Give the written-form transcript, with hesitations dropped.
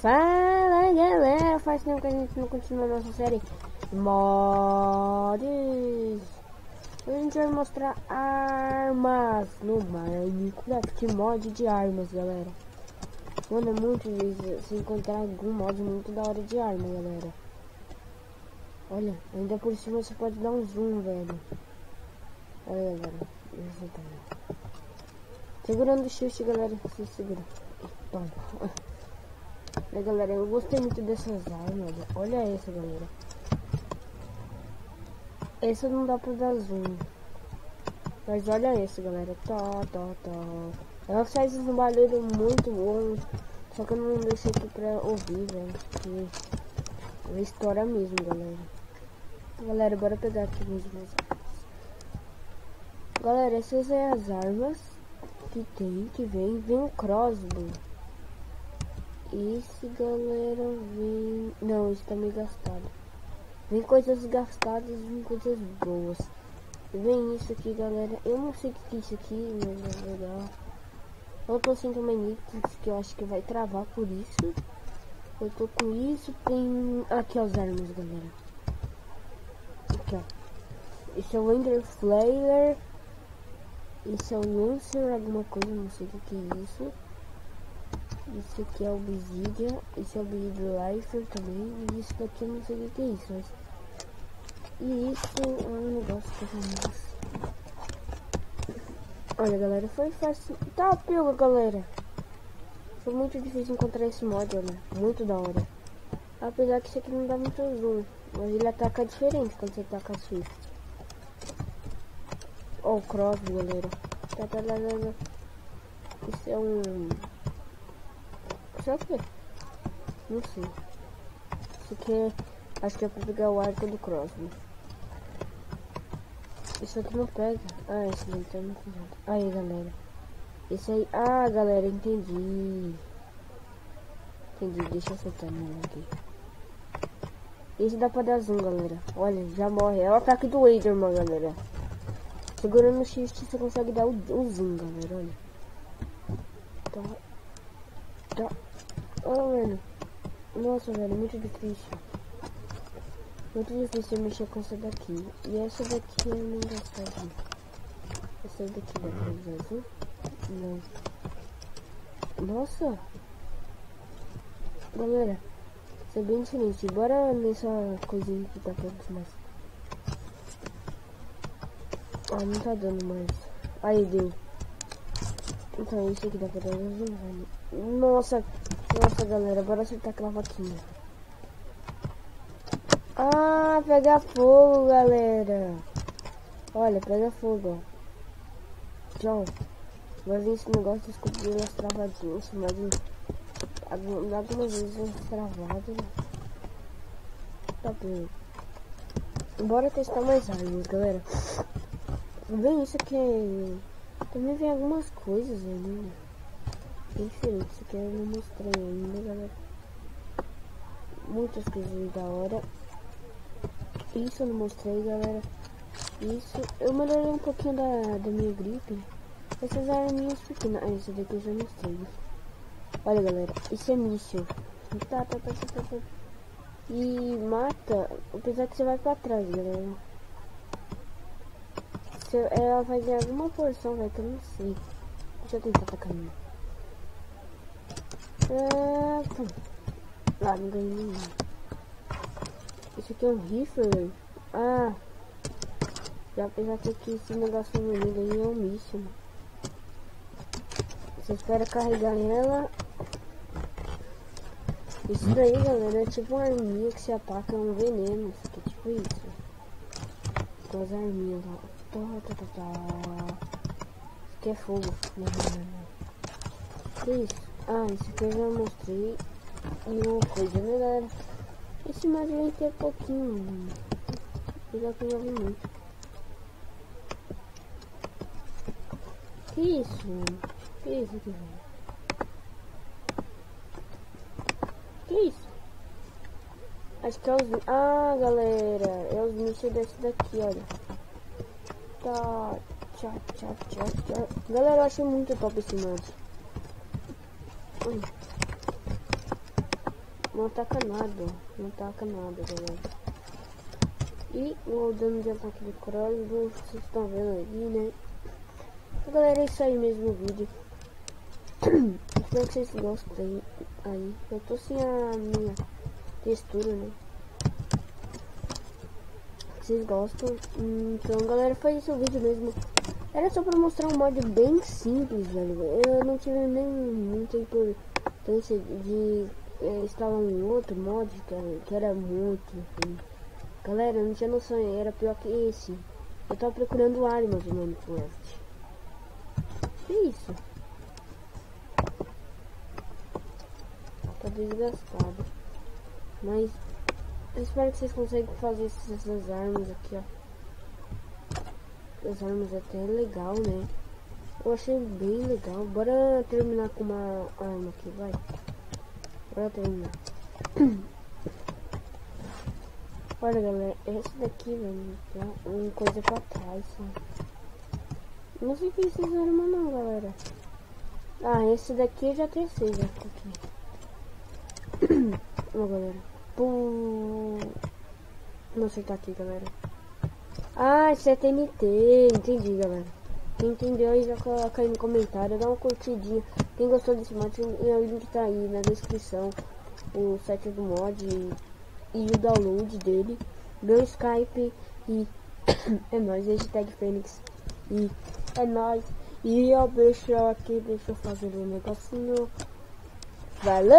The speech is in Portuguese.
Fala galera, faz tempo que a gente não continua a nossa série mods. Hoje a gente vai mostrar armas no Minecraft, mod de armas, galera. Mano, é muito difícil se encontrar algum mod muito da hora de arma, galera. Olha, ainda por cima você pode dar um zoom, velho. Olha, galera, segurando o shift, galera, se segura. Toma. Olha, galera, eu gostei muito dessas armas. Olha essa, galera. Essa não dá pra dar zoom. Mas olha essa, galera. Ela faz um barulho muito bom. Só que eu não deixei aqui pra ouvir, velho. Porque é história mesmo, galera. Galera, bora pegar aqui as armas. Galera, essas são as armas que vem um crossbow. Esse, galera, vem... Não, isso tá meio gastado. Vem coisas gastadas, vem coisas boas. Vem isso aqui, galera. Eu não sei o que é isso aqui, mas é legal. Eu tô sem também nítidos, que eu acho que vai travar por isso. Eu tô com isso. Tem aqui as armas, galera. Aqui, ó. Esse é o Ender Flare. Esse é o Lancer, alguma coisa, não sei o que é isso. Esse aqui é o Obsidian, esse é o Obsidian Lifer também, e isso daqui eu não sei o que é isso, mas... E isso é um negócio que eu faço. Olha, galera, foi fácil. Tá, pega, galera. Foi muito difícil encontrar esse mod, olha, muito da hora. Apesar que isso aqui não dá muito zoom, mas ele ataca diferente quando você ataca shift. Ó, o cross, galera. Isso é um... Será que é? Não sei. Isso aqui é... Acho que é pra pegar o arco do crossbow. Isso aqui não pega. Ah, esse daí tá muito cuidado. Aí, galera. Esse aí... Ah, galera, entendi. Deixa eu acertar nele aqui. Esse dá pra dar zoom, galera. Olha, já morre. É o ataque do Enderman, galera. Segurando o shift você consegue dar o zoom, galera. Olha. Tá. Oh, mano. Nossa, velho, muito difícil. Muito difícil mexer com essa daqui. E essa daqui é meio engraçadinha. Essa daqui dá pra usar azul? Não. Nossa. Galera, isso é bem diferente. Bora nessa coisinha que tá pra mais. Ah, não tá dando mais. Aí, deu. Então, isso aqui dá pra dar azul, velho. Nossa, galera, bora acertar aquela vaquinha. Ah, pega fogo, galera. Olha, pega fogo, ó. Tchau. Mas esse negócio de descobrir as travadinhas, mas algumas vezes é travado. Tá bem. Bora testar mais armas, galera. Vem isso aqui. Também vem algumas coisas ali. Diferente, isso aqui eu não mostrei ainda, galera. Muitas coisas da hora. Isso eu não mostrei, galera. Isso, eu melhorei um pouquinho da minha gripe. Essas arminhas pequenas. Ah, esse daqui eu já mostrei. Olha, galera, isso é míssil. Tá. E mata, apesar que você vai pra trás, galera. Ela vai ganhar alguma porção, velho, que eu não sei. Deixa eu tentar atacar minha. Ah, não ganhei nenhum. Isso aqui é um rifle. Ah, já apesar que esse negócio vermelho aí é um míssil. Você espera carregar ela. Isso daí, galera, é tipo uma arminha que se ataca um veneno. Isso aqui é tipo isso. Com as arminhas lá. Isso aqui é fogo. Que isso? Ah, isso aqui eu já mostrei. E uma coisa, né, galera? Esse mais aí tem pouquinho. Apesar que eu já vi muito. Que isso, mano? Que isso aqui, velho? Que isso? Acho que é os... Ah, galera, é os mísseis desse daqui, olha. Tá. Tchau. Galera, eu achei muito top esse mod. Não ataca nada. Não ataca nada, galera. E o dano de ataque do Crossbow, vocês estão vendo aí, né? Então, galera, é isso aí mesmo o vídeo. Espero que vocês gostem aí. Eu tô sem a minha textura, né? Vocês gostam. Então, galera, foi esse o vídeo mesmo. Era só pra mostrar um mod bem simples, velho. Eu não tive nem muita importância de instalar um outro mod que era muito ruim. Galera, eu não tinha noção, era pior que esse. Eu tava procurando armas no Minecraft. Que isso? Tá desgastado. Mas eu espero que vocês consigam fazer essas armas aqui, ó. As armas até é legal, né? Eu achei bem legal. Bora terminar com uma arma aqui, vai. Bora terminar. Olha, galera, esse daqui, velho, tá uma coisa pra trás, ó. Não sei o que essas armas não, galera. Ah, esse daqui eu já testei, já aqui. Ó, galera. Não acertar aqui, galera. Ah, esse é TNT. Entendi, galera. Quem entendeu aí já coloca aí no comentário. Dá uma curtidinha. Quem gostou desse mod, o link tá aí na descrição. O site do mod e o download dele. Meu Skype. E é nóis. Hashtag Fênix. E é nóis. E eu deixo aqui. Deixa eu fazer um negocinho. Valeu!